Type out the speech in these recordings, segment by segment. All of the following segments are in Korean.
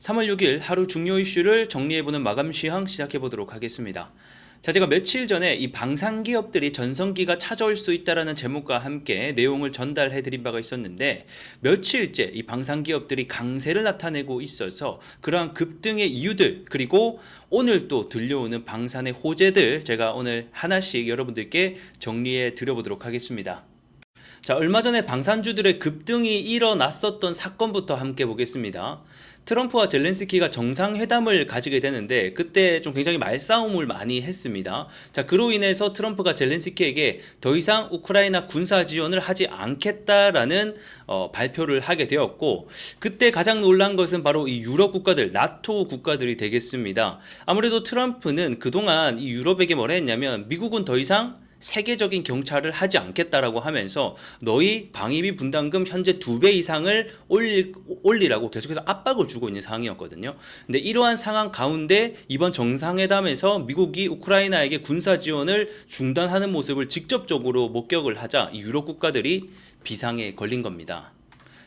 3월 6일 하루 중요 이슈를 정리해보는 마감 시황 시작해보도록 하겠습니다. 자, 제가 며칠 전에 이 방산기업들이 전성기가 찾아올 수 있다라는 제목과 함께 내용을 전달해드린 바가 있었는데, 며칠째 이 방산기업들이 강세를 나타내고 있어서 그러한 급등의 이유들, 그리고 오늘 또 들려오는 방산의 호재들 제가 오늘 하나씩 여러분들께 정리해 드려보도록 하겠습니다. 자, 얼마 전에 방산주들의 급등이 일어났었던 사건부터 함께 보겠습니다. 트럼프와 젤렌스키가 정상회담을 가지게 되는데 그때 좀 굉장히 말싸움을 많이 했습니다. 자, 그로 인해서 트럼프가 젤렌스키에게 더 이상 우크라이나 군사 지원을 하지 않겠다라는 발표를 하게 되었고, 그때 가장 놀란 것은 바로 이 유럽 국가들, 나토 국가들이 되겠습니다. 아무래도 트럼프는 그동안 이 유럽에게 뭐라 했냐면 미국은 더 이상 세계적인 경찰을 하지 않겠다라고 하면서 너희 방위비 분담금 현재 2배 이상을 올리라고 계속해서 압박을 주고 있는 상황이었거든요. 근데 이러한 상황 가운데 이번 정상회담에서 미국이 우크라이나에게 군사 지원을 중단하는 모습을 직접적으로 목격을 하자 이 유럽 국가들이 비상에 걸린 겁니다.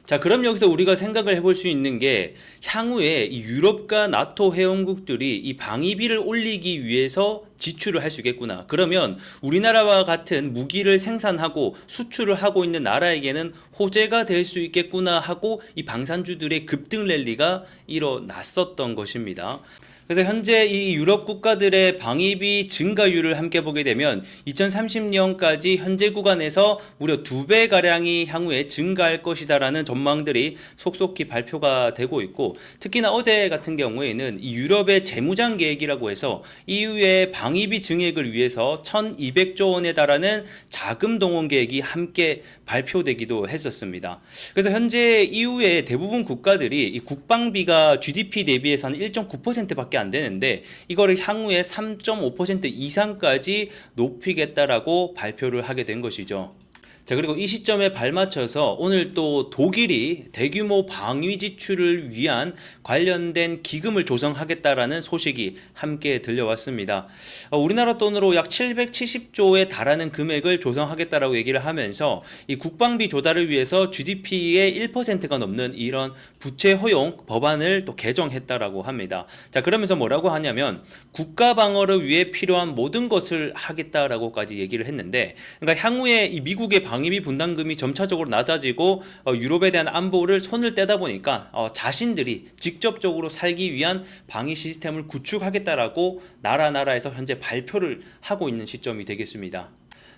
자, 그럼 여기서 우리가 생각을 해볼 수 있는 게, 향후에 이 유럽과 나토 회원국들이 이 방위비를 올리기 위해서 지출을 할 수 있겠구나. 그러면 우리나라와 같은 무기를 생산하고 수출을 하고 있는 나라에게는 호재가 될 수 있겠구나 하고 이 방산주들의 급등 랠리가 일어났었던 것입니다. 그래서 현재 이 유럽 국가들의 방위비 증가율을 함께 보게 되면 2030년까지 현재 구간에서 무려 2배가량이 향후에 증가할 것이다라는 전망들이 속속히 발표가 되고 있고, 특히나 어제 같은 경우에는 이 유럽의 재무장 계획이라고 해서 EU의 방위비 증액을 위해서 1200조 원에 달하는 자금 동원 계획이 함께 발표되기도 했었습니다. 그래서 현재 EU의 대부분 국가들이 이 국방비가 GDP 대비해서는 1.9%밖에 안 되는데 이거를 향후에 3.5% 이상까지 높이겠다라고 발표를 하게 된 것이죠. 자, 그리고 이 시점에 발맞춰서 오늘 또 독일이 대규모 방위 지출을 위한 관련된 기금을 조성하겠다라는 소식이 함께 들려왔습니다. 우리나라 돈으로 약 770조에 달하는 금액을 조성하겠다라고 얘기를 하면서 이 국방비 조달을 위해서 GDP의 1%가 넘는 이런 부채 허용 법안을 또 개정했다라고 합니다. 자, 그러면서 뭐라고 하냐면 국가 방어를 위해 필요한 모든 것을 하겠다라고까지 얘기를 했는데, 그러니까 향후에 이 미국의 방위비 분담금이 점차적으로 낮아지고 유럽에 대한 안보를 손을 떼다 보니까 자신들이 직접적으로 살기 위한 방위 시스템을 구축하겠다라고 나라에서 현재 발표를 하고 있는 시점이 되겠습니다.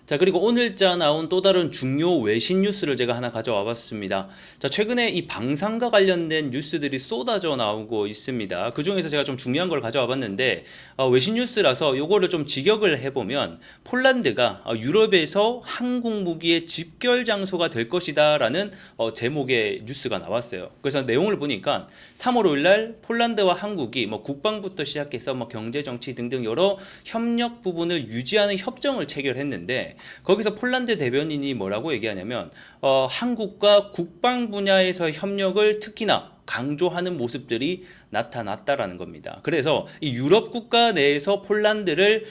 자, 그리고 오늘자 나온 또 다른 중요 외신 뉴스를 제가 하나 가져와 봤습니다. 자, 최근에 이 방산과 관련된 뉴스들이 쏟아져 나오고 있습니다. 그 중에서 제가 좀 중요한 걸 가져와 봤는데, 외신 뉴스라서 요거를 좀 직역을 해보면, 폴란드가 유럽에서 한국 무기의 집결 장소가 될 것이다 라는 제목의 뉴스가 나왔어요. 그래서 내용을 보니까 3월 5일 날 폴란드와 한국이 뭐 국방부터 시작해서 뭐 경제 정치 등등 여러 협력 부분을 유지하는 협정을 체결했는데, 거기서 폴란드 대변인이 뭐라고 얘기하냐면 한국과 국방 분야에서 협력을 특히나 강조하는 모습들이 나타났다라는 겁니다. 그래서 이 유럽 국가 내에서 폴란드를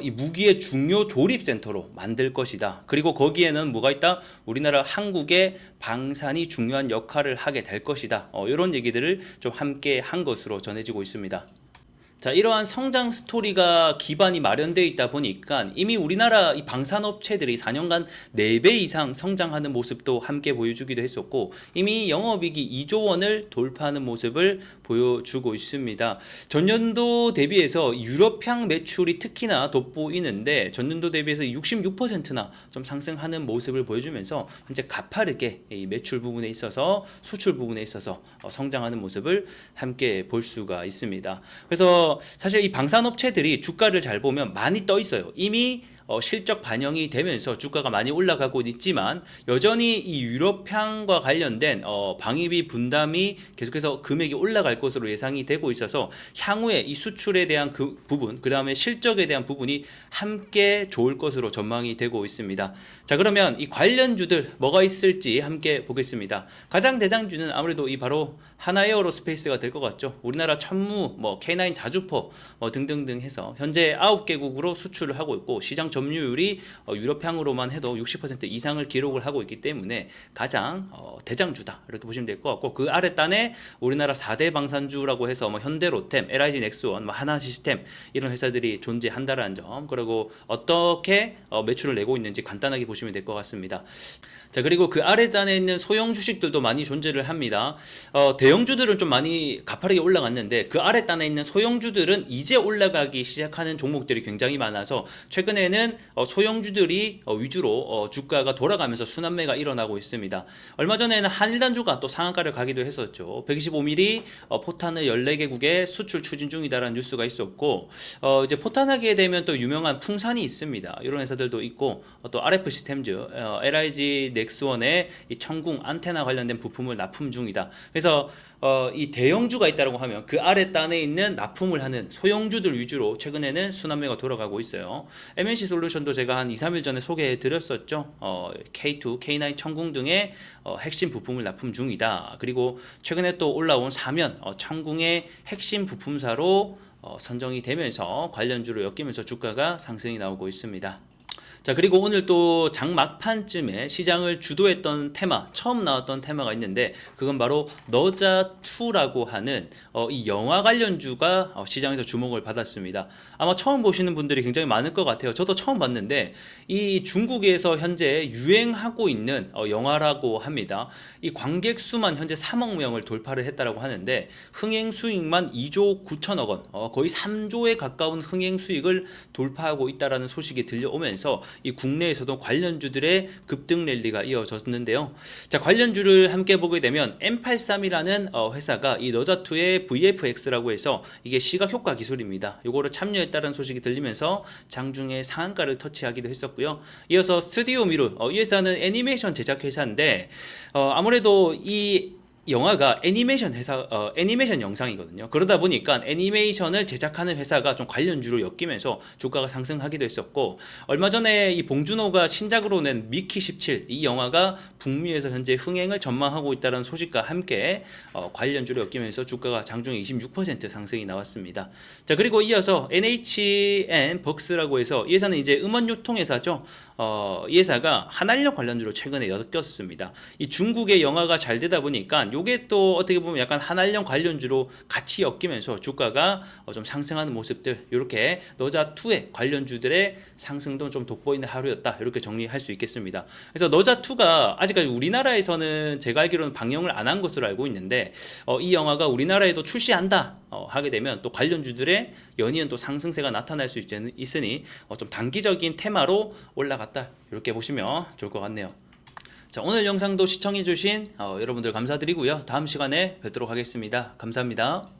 이 무기의 중요 조립센터로 만들 것이다. 그리고 거기에는 뭐가 있다? 우리나라 한국의 방산이 중요한 역할을 하게 될 것이다. 이런 얘기들을 좀 함께 한 것으로 전해지고 있습니다. 자, 이러한 성장 스토리가 기반이 마련되어 있다 보니까 이미 우리나라 이 방산업체들이 4년간 4배 이상 성장하는 모습도 함께 보여주기도 했었고, 이미 영업이익이 2조 원을 돌파하는 모습을 보여주고 있습니다. 전년도 대비해서 유럽향 매출이 특히나 돋보이는데 전년도 대비해서 66%나 좀 상승하는 모습을 보여주면서 현재 가파르게 이 매출 부분에 있어서 수출 부분에 있어서 성장하는 모습을 함께 볼 수가 있습니다. 그래서 사실 이 방산업체들이 주가를 잘 보면 많이 떠 있어요. 이미 실적 반영이 되면서 주가가 많이 올라가고 있지만, 여전히 이 유럽향과 관련된 방위비 분담이 계속해서 금액이 올라갈 것으로 예상이 되고 있어서 향후에 이 수출에 대한 그 부분, 그 다음에 실적에 대한 부분이 함께 좋을 것으로 전망이 되고 있습니다. 자, 그러면 이 관련주들 뭐가 있을지 함께 보겠습니다. 가장 대장주는 아무래도 이 바로 하나에어로스페이스가 될 것 같죠. 우리나라 천무, 뭐 K9 자주포 등등등 해서 현재 9개국으로 수출을 하고 있고, 시장 점유율이 유럽향으로만 해도 60% 이상을 기록을 하고 있기 때문에 가장 대장주다 이렇게 보시면 될 것 같고, 그 아래 단에 우리나라 4대 방산주라고 해서 뭐 현대로템, LIG 넥스원, 뭐 하나시스템 이런 회사들이 존재한다라는 점, 그리고 어떻게 매출을 내고 있는지 간단하게 보시면 될 것 같습니다. 자, 그리고 그 아래 단에 있는 소형 주식들도 많이 존재를 합니다. 대형주들은 좀 많이 가파르게 올라갔는데 그 아래 단에 있는 소형주들은 이제 올라가기 시작하는 종목들이 굉장히 많아서 최근에는 소형주들이 위주로 주가가 돌아가면서 순환매가 일어나고 있습니다. 얼마 전에는 한일단주가 또 상한가를 가기도 했었죠. 125mm 포탄을 14개국에 수출 추진 중이다라는 뉴스가 있었고, 이제 포탄하게 되면 또 유명한 풍산이 있습니다. 이런 회사들도 있고, 또 RF 시스템즈, LIG 넥스원의 이 청궁 안테나 관련된 부품을 납품 중이다. 그래서 이 대형주가 있다고 하면 그 아래 단에 있는 납품을 하는 소형주들 위주로 최근에는 순환매가 돌아가고 있어요. MNC 솔루션도 제가 한 2, 3일 전에 소개해 드렸었죠. K2, K9 청궁 등의 핵심 부품을 납품 중이다. 그리고 최근에 또 올라온 사면 청궁의 핵심 부품사로 선정이 되면서 관련주로 엮이면서 주가가 상승이 나오고 있습니다. 자, 그리고 오늘 또 장 막판쯤에 시장을 주도했던 테마, 처음 나왔던 테마가 있는데 그건 바로 너자2라고 하는 이 영화 관련주가 시장에서 주목을 받았습니다. 아마 처음 보시는 분들이 굉장히 많을 것 같아요. 저도 처음 봤는데 이 중국에서 현재 유행하고 있는 영화라고 합니다. 이 관객 수만 현재 3억 명을 돌파를 했다라고 하는데 흥행 수익만 2조 9천억 원, 거의 3조에 가까운 흥행 수익을 돌파하고 있다라는 소식이 들려오면서 이 국내에서도 관련주들의 급등 랠리가 이어졌는데요. 자, 관련주를 함께 보게 되면 M83이라는 회사가 이 너자2의 VFX라고 해서 이게 시각 효과 기술입니다. 요거를 참여했다는 소식이 들리면서 장중에 상한가를 터치하기도 했었고요. 이어서 스튜디오 미루, 이 회사는 애니메이션 제작 회사인데 아무래도 이 영화가 애니메이션 애니메이션 영상이거든요. 그러다 보니까 애니메이션을 제작하는 회사가 좀 관련주로 엮이면서 주가가 상승하기도 했었고, 얼마 전에 이 봉준호가 신작으로 낸 미키 17 이 영화가 북미에서 현재 흥행을 전망하고 있다는 소식과 함께 관련주로 엮이면서 주가가 장중에 26% 상승이 나왔습니다. 자, 그리고 이어서 NHN 벅스라고 해서 이 회사는 이제 음원 유통 회사죠. 이 회사가 한알력 관련주로 최근에 엮였습니다. 이 중국의 영화가 잘 되다 보니까 요게 또 어떻게 보면 약간 한알력 관련주로 같이 엮이면서 주가가 좀 상승하는 모습들, 이렇게 너자2의 관련주들의 상승도 좀 돋보이는 하루였다, 이렇게 정리할 수 있겠습니다. 그래서 너자2가 아직까지 우리나라에서는 제가 알기로는 방영을 안 한 것으로 알고 있는데 이 영화가 우리나라에도 출시한다 하게 되면 또 관련주들의 연이은 또 상승세가 나타날 수 있으니 좀 단기적인 테마로 올라갔다, 이렇게 보시면 좋을 것 같네요. 자, 오늘 영상도 시청해주신 여러분들 감사드리고요. 다음 시간에 뵙도록 하겠습니다. 감사합니다.